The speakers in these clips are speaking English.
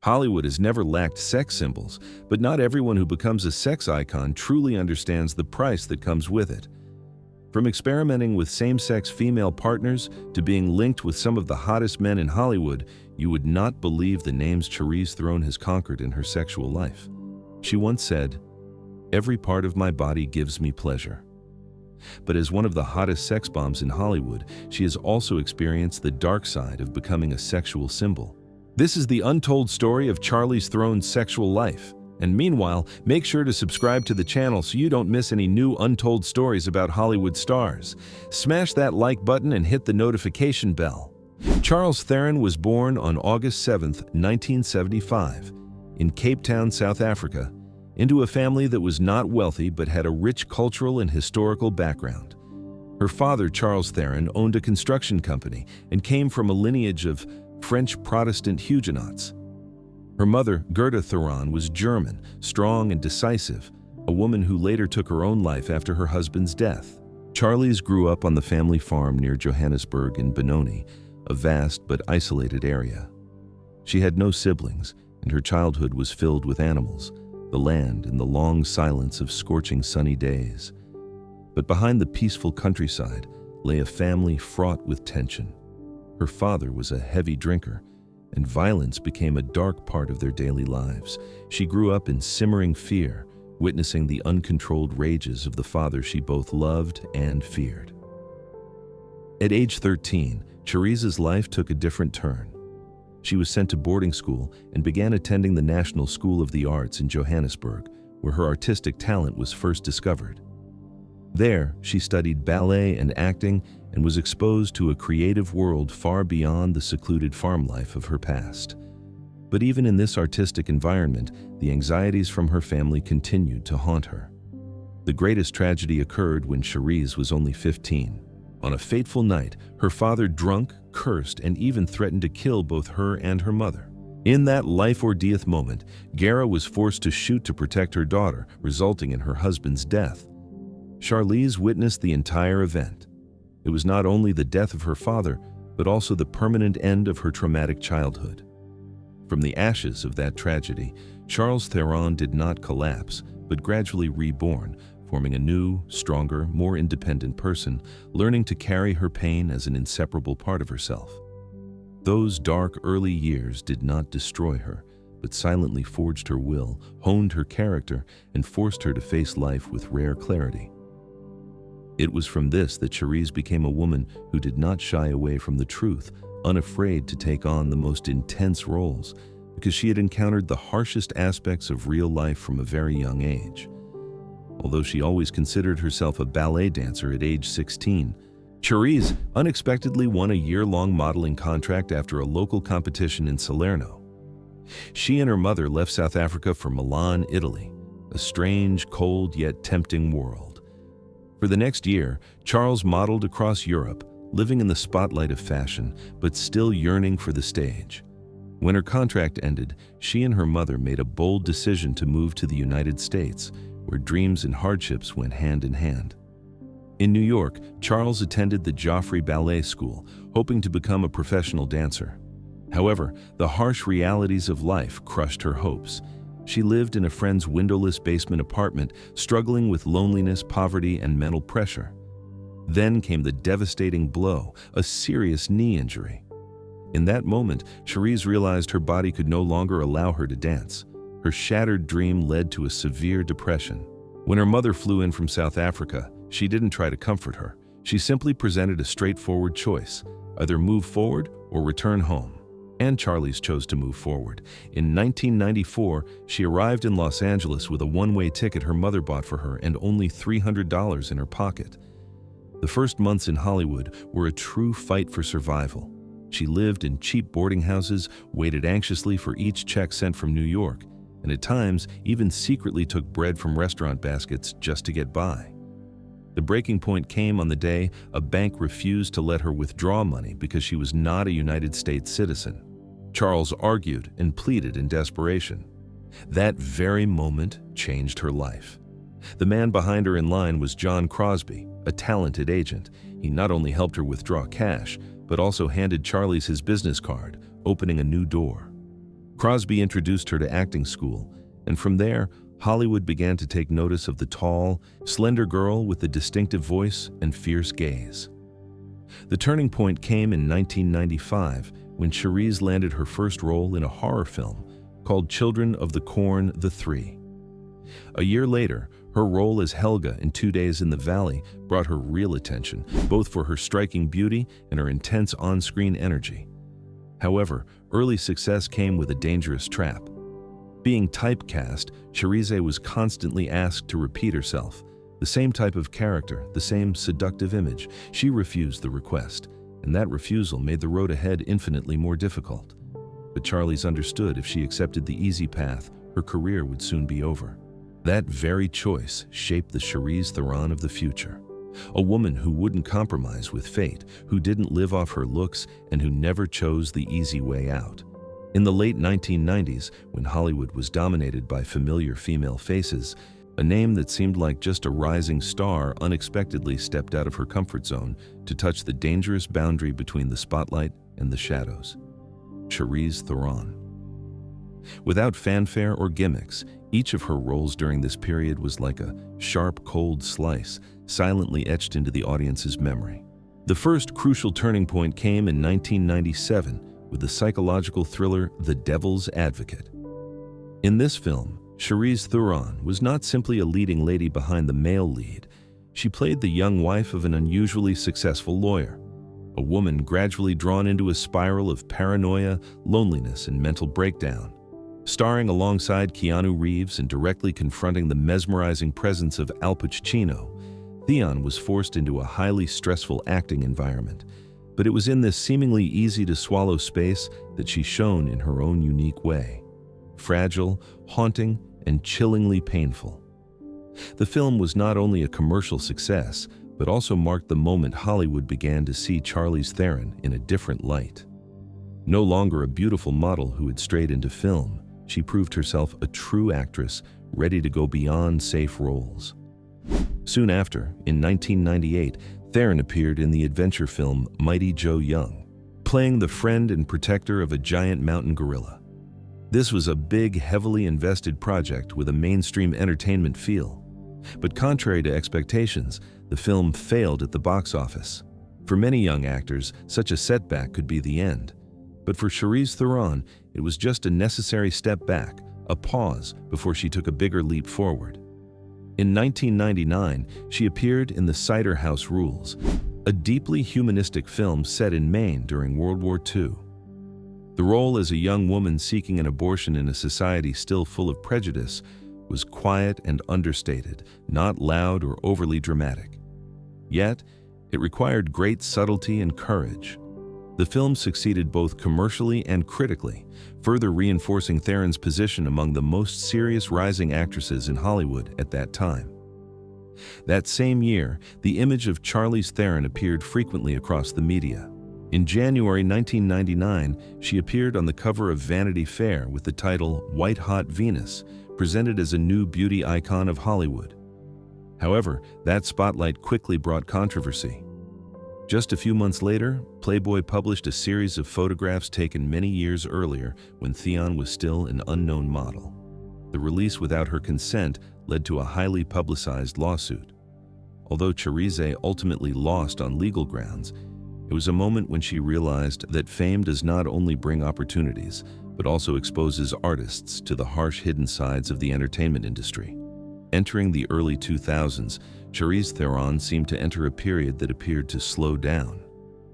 Hollywood has never lacked sex symbols, but not everyone who becomes a sex icon truly understands the price that comes with it. From experimenting with same-sex female partners to being linked with some of the hottest men in Hollywood, you would not believe the names Charlize Theron has conquered in her sexual life. She once said, "Every part of my body gives me pleasure." But as one of the hottest sex bombs in Hollywood, she has also experienced the dark side of becoming a sexual symbol. This is the untold story of Charlize Theron's sexual life. And meanwhile, make sure to subscribe to the channel so you don't miss any new untold stories about Hollywood stars. Smash that like button and hit the notification bell. Charlize Theron was born on August 7, 1975, in Cape Town, South Africa, into a family that was not wealthy but had a rich cultural and historical background. Her father, Charles Theron, owned a construction company and came from a lineage of French Protestant Huguenots. Her mother, Gerda Theron, was German, strong and decisive, a woman who later took her own life after her husband's death. Charlize grew up on the family farm near Johannesburg in Benoni, a vast but isolated area. She had no siblings, and her childhood was filled with animals, the land, and the long silence of scorching sunny days. But behind the peaceful countryside lay a family fraught with tension. Her father was a heavy drinker, and violence became a dark part of their daily lives. She grew up in simmering fear, witnessing the uncontrolled rages of the father she both loved and feared. At age 13, Charlize's life took a different turn. She was sent to boarding school and began attending the National School of the Arts in Johannesburg, where her artistic talent was first discovered. There, she studied ballet and acting and was exposed to a creative world far beyond the secluded farm life of her past. But even in this artistic environment, the anxieties from her family continued to haunt her. The greatest tragedy occurred when Charlize was only 15. On a fateful night, her father drunk, cursed, and even threatened to kill both her and her mother. In that life-or-death moment, Gerda was forced to shoot to protect her daughter, resulting in her husband's death. Charlize witnessed the entire event. It was not only the death of her father, but also the permanent end of her traumatic childhood. From the ashes of that tragedy, Charlize Theron did not collapse, but gradually reborn, forming a new, stronger, more independent person, learning to carry her pain as an inseparable part of herself. Those dark early years did not destroy her, but silently forged her will, honed her character, and forced her to face life with rare clarity. It was from this that Charlize became a woman who did not shy away from the truth, unafraid to take on the most intense roles, because she had encountered the harshest aspects of real life from a very young age. Although she always considered herself a ballet dancer at age 16, Charlize unexpectedly won a year-long modeling contract after a local competition in Salerno. She and her mother left South Africa for Milan, Italy, a strange, cold, yet tempting world. For the next year, Charlize modeled across Europe, living in the spotlight of fashion, but still yearning for the stage. When her contract ended, she and her mother made a bold decision to move to the United States, where dreams and hardships went hand in hand. In New York, Charlize attended the Joffrey Ballet School, hoping to become a professional dancer. However, the harsh realities of life crushed her hopes. She lived in a friend's windowless basement apartment, struggling with loneliness, poverty, and mental pressure. Then came the devastating blow, a serious knee injury. In that moment, Charlize realized her body could no longer allow her to dance. Her shattered dream led to a severe depression. When her mother flew in from South Africa, she didn't try to comfort her. She simply presented a straightforward choice: either move forward or return home. And Charlize chose to move forward. In 1994, she arrived in Los Angeles with a one-way ticket her mother bought for her and only $300 in her pocket. The first months in Hollywood were a true fight for survival. She lived in cheap boarding houses, waited anxiously for each check sent from New York, and at times even secretly took bread from restaurant baskets just to get by. The breaking point came on the day a bank refused to let her withdraw money because she was not a United States citizen. Charlize argued and pleaded in desperation. That very moment changed her life. The man behind her in line was John Crosby, a talented agent. He not only helped her withdraw cash, but also handed Charlize his business card, opening a new door. Crosby introduced her to acting school, and from there, Hollywood began to take notice of the tall, slender girl with the distinctive voice and fierce gaze. The turning point came in 1995 when Charlize landed her first role in a horror film called Children of the Corn, The Three. A year later, her role as Helga in 2 Days in the Valley brought her real attention, both for her striking beauty and her intense on-screen energy. However, early success came with a dangerous trap. Being typecast, Charlize was constantly asked to repeat herself. The same type of character, the same seductive image. She refused the request, and that refusal made the road ahead infinitely more difficult. But Charlize understood if she accepted the easy path, her career would soon be over. That very choice shaped the Charlize Theron of the future. A woman who wouldn't compromise with fate, who didn't live off her looks, and who never chose the easy way out. In the late 1990s, when Hollywood was dominated by familiar female faces, a name that seemed like just a rising star unexpectedly stepped out of her comfort zone to touch the dangerous boundary between the spotlight and the shadows. Charlize Theron. Without fanfare or gimmicks, each of her roles during this period was like a sharp, cold slice, silently etched into the audience's memory. The first crucial turning point came in 1997 with the psychological thriller The Devil's Advocate. In this film, Charlize Theron was not simply a leading lady behind the male lead. She played the young wife of an unusually successful lawyer, a woman gradually drawn into a spiral of paranoia, loneliness, and mental breakdown. Starring alongside Keanu Reeves and directly confronting the mesmerizing presence of Al Pacino, Theron was forced into a highly stressful acting environment. But it was in this seemingly easy-to-swallow space that she shone in her own unique way. Fragile, haunting, and chillingly painful. The film was not only a commercial success, but also marked the moment Hollywood began to see Charlize Theron in a different light. No longer a beautiful model who had strayed into film, she proved herself a true actress ready to go beyond safe roles. Soon after, in 1998, Theron appeared in the adventure film Mighty Joe Young, playing the friend and protector of a giant mountain gorilla. This was a big, heavily invested project with a mainstream entertainment feel. But contrary to expectations, the film failed at the box office. For many young actors, such a setback could be the end. But for Charlize Theron, it was just a necessary step back, a pause before she took a bigger leap forward. In 1999, she appeared in The Cider House Rules, a deeply humanistic film set in Maine during World War II. The role as a young woman seeking an abortion in a society still full of prejudice was quiet and understated, not loud or overly dramatic. Yet, it required great subtlety and courage. The film succeeded both commercially and critically, further reinforcing Theron's position among the most serious rising actresses in Hollywood at that time. That same year, the image of Charlize Theron appeared frequently across the media. In January 1999, she appeared on the cover of Vanity Fair with the title White Hot Venus, presented as a new beauty icon of Hollywood. However, that spotlight quickly brought controversy. Just a few months later, Playboy published a series of photographs taken many years earlier when Theron was still an unknown model. The release without her consent led to a highly publicized lawsuit. Although Charlize ultimately lost on legal grounds, it was a moment when she realized that fame does not only bring opportunities, but also exposes artists to the harsh hidden sides of the entertainment industry. Entering the early 2000s, Charlize Theron seemed to enter a period that appeared to slow down.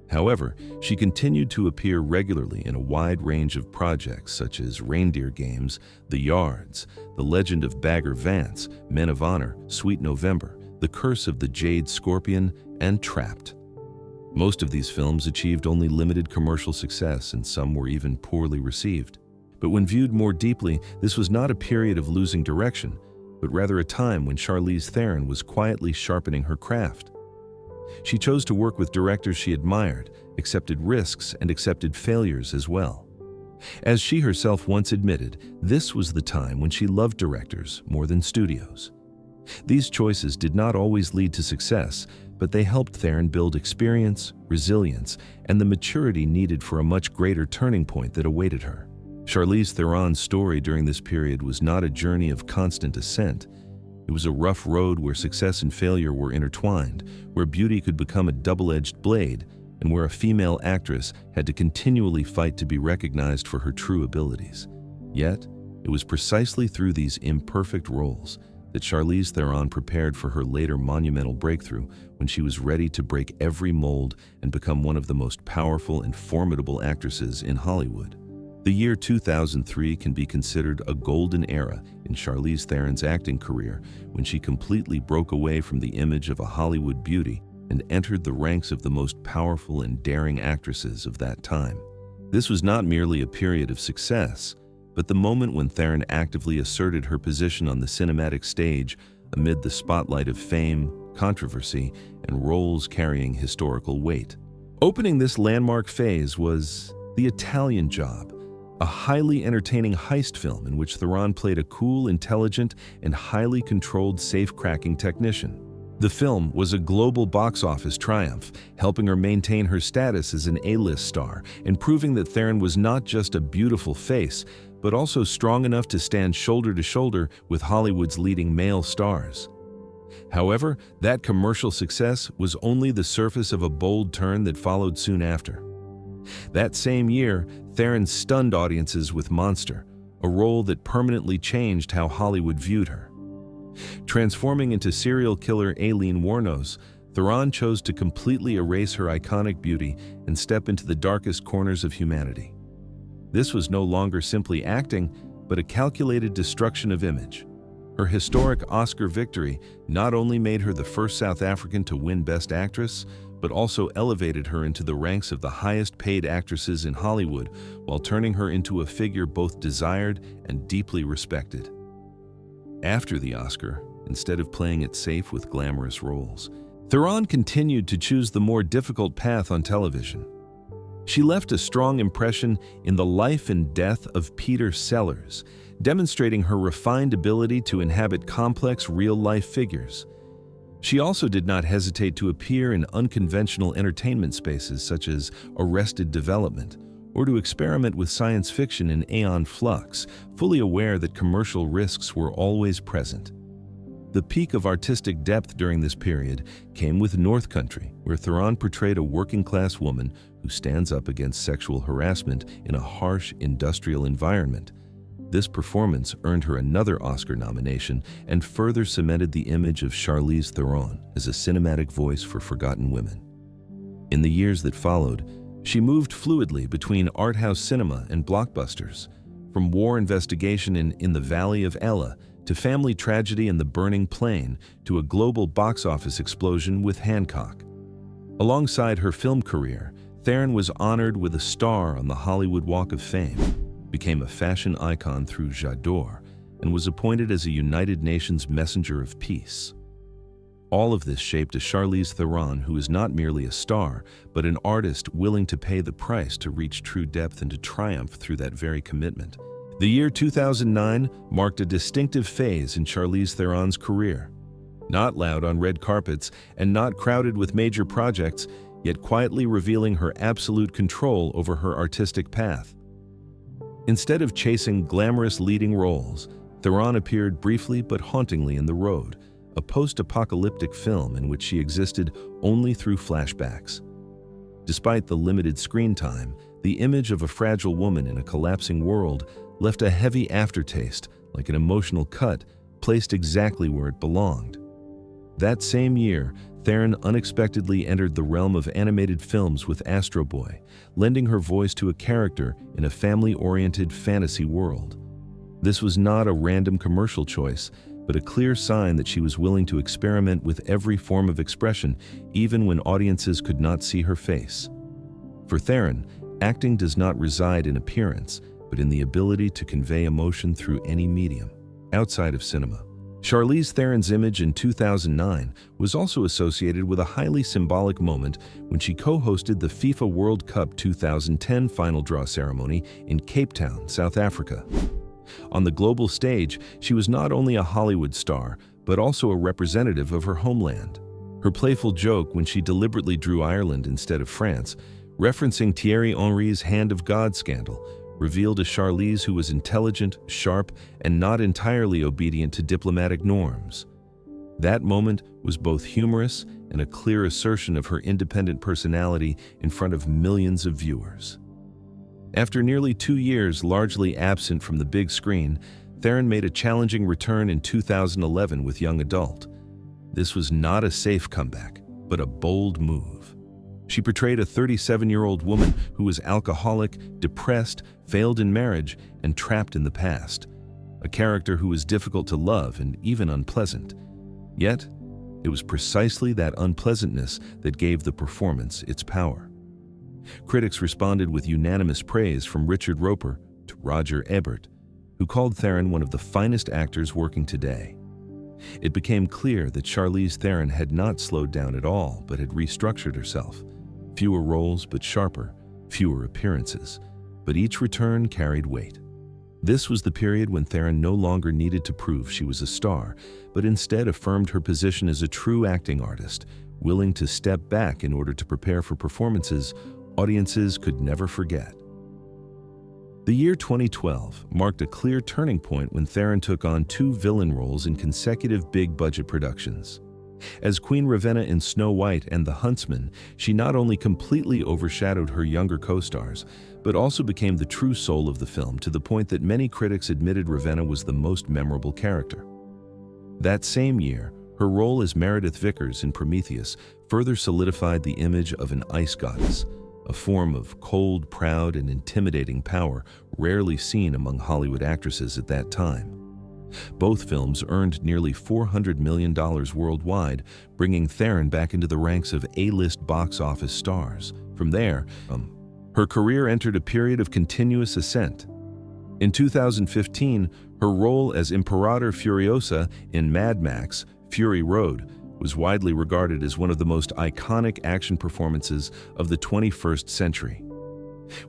However, she continued to appear regularly in a wide range of projects such as Reindeer Games, The Yards, The Legend of Bagger Vance, Men of Honor, Sweet November, The Curse of the Jade Scorpion, and Trapped. Most of these films achieved only limited commercial success, and some were even poorly received. But when viewed more deeply, this was not a period of losing direction, but rather a time when Charlize Theron was quietly sharpening her craft. She chose to work with directors she admired, accepted risks, and accepted failures as well. As she herself once admitted, this was the time when she loved directors more than studios. These choices did not always lead to success, but they helped Theron build experience, resilience, and the maturity needed for a much greater turning point that awaited her. Charlize Theron's story during this period was not a journey of constant ascent. It was a rough road where success and failure were intertwined, where beauty could become a double-edged blade, and where a female actress had to continually fight to be recognized for her true abilities. Yet, it was precisely through these imperfect roles that Charlize Theron prepared for her later monumental breakthrough when she was ready to break every mold and become one of the most powerful and formidable actresses in Hollywood. The year 2003 can be considered a golden era in Charlize Theron's acting career when she completely broke away from the image of a Hollywood beauty and entered the ranks of the most powerful and daring actresses of that time. This was not merely a period of success, but the moment when Theron actively asserted her position on the cinematic stage amid the spotlight of fame, controversy, and roles carrying historical weight. Opening this landmark phase was The Italian Job, a highly entertaining heist film in which Theron played a cool, intelligent, and highly controlled safe-cracking technician. The film was a global box office triumph, helping her maintain her status as an A-list star and proving that Theron was not just a beautiful face, but also strong enough to stand shoulder to shoulder with Hollywood's leading male stars. However, that commercial success was only the surface of a bold turn that followed soon after. That same year, Theron stunned audiences with Monster, a role that permanently changed how Hollywood viewed her. Transforming into serial killer Aileen Wuornos, Theron chose to completely erase her iconic beauty and step into the darkest corners of humanity. This was no longer simply acting, but a calculated destruction of image. Her historic Oscar victory not only made her the first South African to win Best Actress, but also elevated her into the ranks of the highest-paid actresses in Hollywood while turning her into a figure both desired and deeply respected. After the Oscar, instead of playing it safe with glamorous roles, Theron continued to choose the more difficult path on television. She left a strong impression in The Life and Death of Peter Sellers, demonstrating her refined ability to inhabit complex real-life figures. She also did not hesitate to appear in unconventional entertainment spaces such as Arrested Development, or to experiment with science fiction in Aeon Flux, fully aware that commercial risks were always present. The peak of artistic depth during this period came with North Country, where Theron portrayed a working-class woman who stands up against sexual harassment in a harsh industrial environment. This performance earned her another Oscar nomination and further cemented the image of Charlize Theron as a cinematic voice for forgotten women. In the years that followed, she moved fluidly between art house cinema and blockbusters, from war investigation in the Valley of Ella to family tragedy in The Burning Plain to a global box office explosion with Hancock. Alongside her film career, Theron was honored with a star on the Hollywood Walk of Fame, became a fashion icon through J'adore, and was appointed as a United Nations Messenger of Peace. All of this shaped a Charlize Theron who is not merely a star, but an artist willing to pay the price to reach true depth and to triumph through that very commitment. The year 2009 marked a distinctive phase in Charlize Theron's career. Not loud on red carpets and not crowded with major projects, yet quietly revealing her absolute control over her artistic path. Instead of chasing glamorous leading roles, Theron appeared briefly but hauntingly in The Road, a post-apocalyptic film in which she existed only through flashbacks. Despite the limited screen time, the image of a fragile woman in a collapsing world left a heavy aftertaste, like an emotional cut, placed exactly where it belonged. That same year, Theron unexpectedly entered the realm of animated films with Astro Boy, lending her voice to a character in a family-oriented fantasy world. This was not a random commercial choice, but a clear sign that she was willing to experiment with every form of expression, even when audiences could not see her face. For Theron, acting does not reside in appearance, but in the ability to convey emotion through any medium. Outside of cinema, Charlize Theron's image in 2009 was also associated with a highly symbolic moment when she co-hosted the FIFA World Cup 2010 final draw ceremony in Cape Town, South Africa. On the global stage, she was not only a Hollywood star, but also a representative of her homeland. Her playful joke when she deliberately drew Ireland instead of France, referencing Thierry Henry's Hand of God scandal, revealed a Charlize who was intelligent, sharp, and not entirely obedient to diplomatic norms. That moment was both humorous and a clear assertion of her independent personality in front of millions of viewers. After nearly 2 years largely absent from the big screen, Theron made a challenging return in 2011 with Young Adult. This was not a safe comeback, but a bold move. She portrayed a 37-year-old woman who was alcoholic, depressed, failed in marriage, and trapped in the past. A character who was difficult to love and even unpleasant. Yet, it was precisely that unpleasantness that gave the performance its power. Critics responded with unanimous praise from Richard Roeper to Roger Ebert, who called Theron one of the finest actors working today. It became clear that Charlize Theron had not slowed down at all, but had restructured herself. Fewer roles, but sharper. Fewer appearances. But each return carried weight. This was the period when Theron no longer needed to prove she was a star, but instead affirmed her position as a true acting artist, willing to step back in order to prepare for performances audiences could never forget. The year 2012 marked a clear turning point when Theron took on 2 villain roles in consecutive big-budget productions. As Queen Ravenna in Snow White and The Huntsman, she not only completely overshadowed her younger co-stars, but also became the true soul of the film, to the point that many critics admitted Ravenna was the most memorable character. That same year, her role as Meredith Vickers in Prometheus further solidified the image of an ice goddess, a form of cold, proud, and intimidating power rarely seen among Hollywood actresses at that time. Both films earned nearly $400 million worldwide, bringing Theron back into the ranks of A-list box office stars. From there, her career entered a period of continuous ascent. In 2015, her role as Imperator Furiosa in Mad Max: Fury Road was widely regarded as one of the most iconic action performances of the 21st century.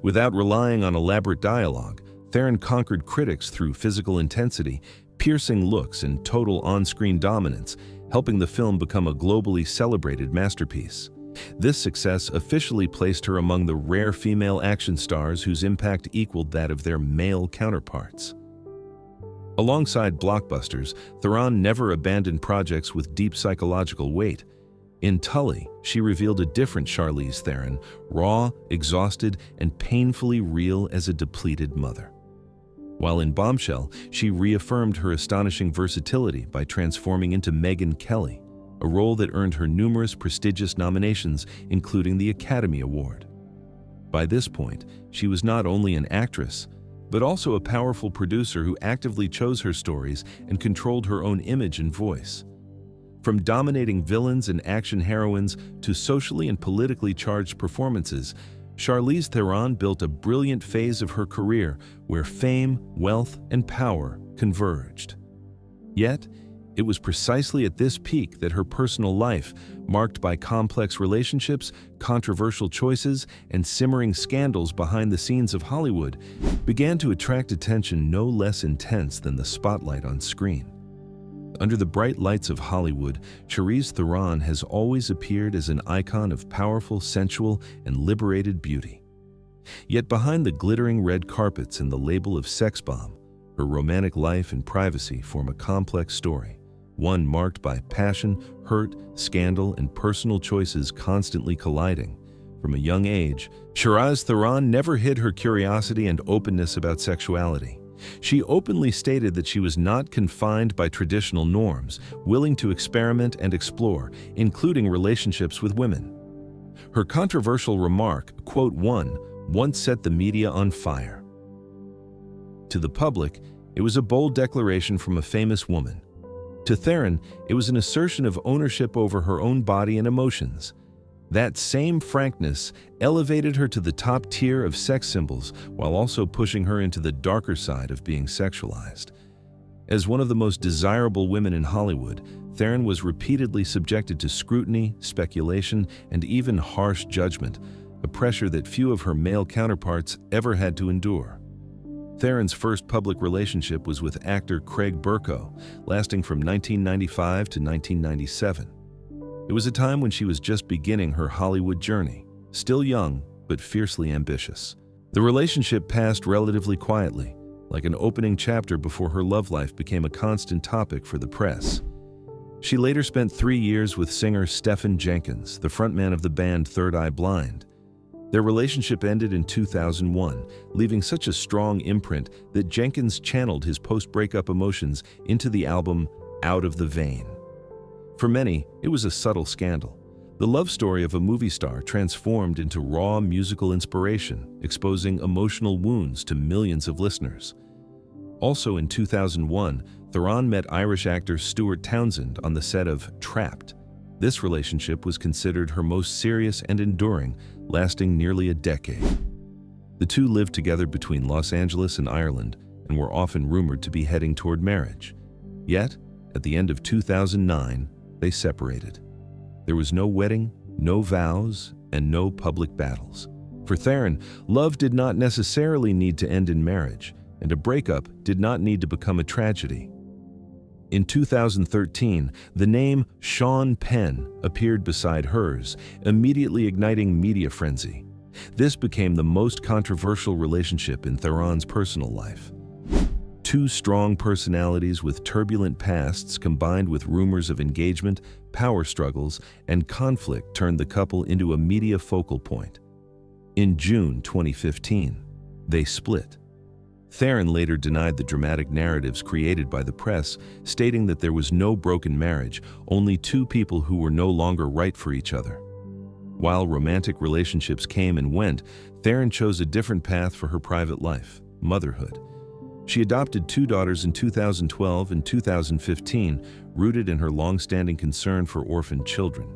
Without relying on elaborate dialogue, Theron conquered critics through physical intensity, piercing looks, and total on-screen dominance, helping the film become a globally celebrated masterpiece. This success officially placed her among the rare female action stars whose impact equaled that of their male counterparts. Alongside blockbusters, Theron never abandoned projects with deep psychological weight. In Tully, she revealed a different Charlize Theron, raw, exhausted, and painfully real as a depleted mother. While in Bombshell, she reaffirmed her astonishing versatility by transforming into Megyn Kelly, a role that earned her numerous prestigious nominations, including the Academy Award. By this point, she was not only an actress, but also a powerful producer who actively chose her stories and controlled her own image and voice. From dominating villains and action heroines to socially and politically charged performances, Charlize Theron built a brilliant phase of her career where fame, wealth, and power converged. Yet, it was precisely at this peak that her personal life, marked by complex relationships, controversial choices, and simmering scandals behind the scenes of Hollywood, began to attract attention no less intense than the spotlight on screen. Under the bright lights of Hollywood, Charlize Theron has always appeared as an icon of powerful, sensual, and liberated beauty. Yet behind the glittering red carpets and the label of sex bomb, her romantic life and privacy form a complex story. One marked by passion, hurt, scandal, and personal choices constantly colliding. From a young age, Charlize Theron never hid her curiosity and openness about sexuality. She openly stated that she was not confined by traditional norms, willing to experiment and explore, including relationships with women. Her controversial remark, quote one, once set the media on fire. To the public, it was a bold declaration from a famous woman. To Theron, it was an assertion of ownership over her own body and emotions. That same frankness elevated her to the top tier of sex symbols while also pushing her into the darker side of being sexualized. As one of the most desirable women in Hollywood, Theron was repeatedly subjected to scrutiny, speculation, and even harsh judgment, a pressure that few of her male counterparts ever had to endure. Theron's first public relationship was with actor Craig Burko, lasting from 1995 to 1997. It was a time when she was just beginning her Hollywood journey, still young but fiercely ambitious. The relationship passed relatively quietly, like an opening chapter before her love life became a constant topic for the press. She later spent 3 years with singer Stephen Jenkins, the frontman of the band Third Eye Blind. Their relationship ended in 2001, leaving such a strong imprint that Jenkins channeled his post-breakup emotions into the album Out of the Vein. For many, it was a subtle scandal. The love story of a movie star transformed into raw musical inspiration, exposing emotional wounds to millions of listeners. Also in 2001, Theron met Irish actor Stuart Townsend on the set of Trapped. This relationship was considered her most serious and enduring, lasting nearly a decade. The two lived together between Los Angeles and Ireland and were often rumored to be heading toward marriage. Yet, at the end of 2009, they separated. There was no wedding, no vows, and no public battles. For Theron, love did not necessarily need to end in marriage, and a breakup did not need to become a tragedy. In 2013, the name Sean Penn appeared beside hers, immediately igniting media frenzy. This became the most controversial relationship in Theron's personal life. Two strong personalities with turbulent pasts combined with rumors of engagement, power struggles, and conflict turned the couple into a media focal point. In June 2015, they split. Theron later denied the dramatic narratives created by the press, stating that there was no broken marriage, only two people who were no longer right for each other. While romantic relationships came and went, Theron chose a different path for her private life: motherhood. She adopted 2 daughters in 2012 and 2015, rooted in her long-standing concern for orphaned children.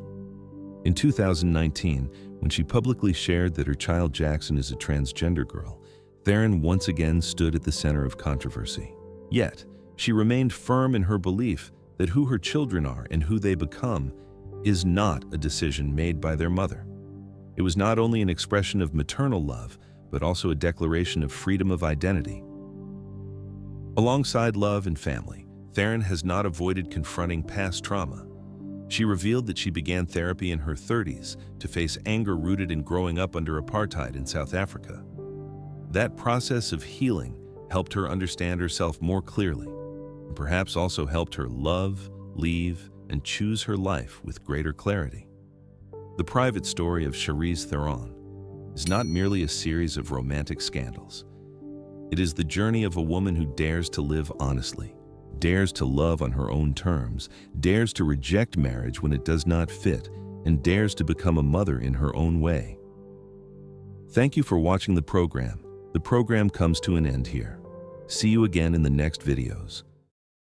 In 2019, when she publicly shared that her child Jackson is a transgender girl, Theron once again stood at the center of controversy. Yet, she remained firm in her belief that who her children are and who they become is not a decision made by their mother. It was not only an expression of maternal love, but also a declaration of freedom of identity. Alongside love and family, Theron has not avoided confronting past trauma. She revealed that she began therapy in her 30s to face anger rooted in growing up under apartheid in South Africa. That process of healing helped her understand herself more clearly, and perhaps also helped her love, leave, and choose her life with greater clarity. The private story of Charlize Theron is not merely a series of romantic scandals. It is the journey of a woman who dares to live honestly, dares to love on her own terms, dares to reject marriage when it does not fit, and dares to become a mother in her own way. Thank you for watching the program. The program comes to an end here. See you again in the next videos.